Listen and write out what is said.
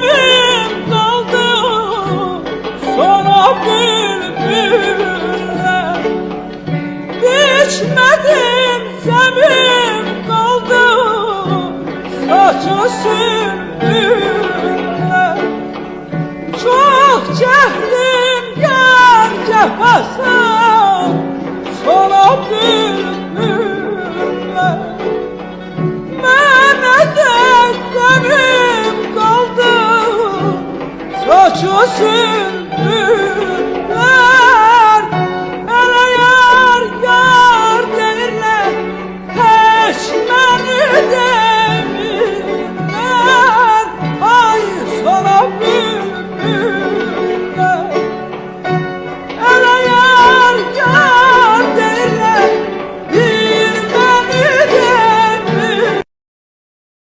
zemim kaldı sana bülbüller. Biçmedim zemim kaldı saçı sümbüller. Çok çektim gel cephesen sana bülbüller. Mene de zemim kaldı saçı sümbüller.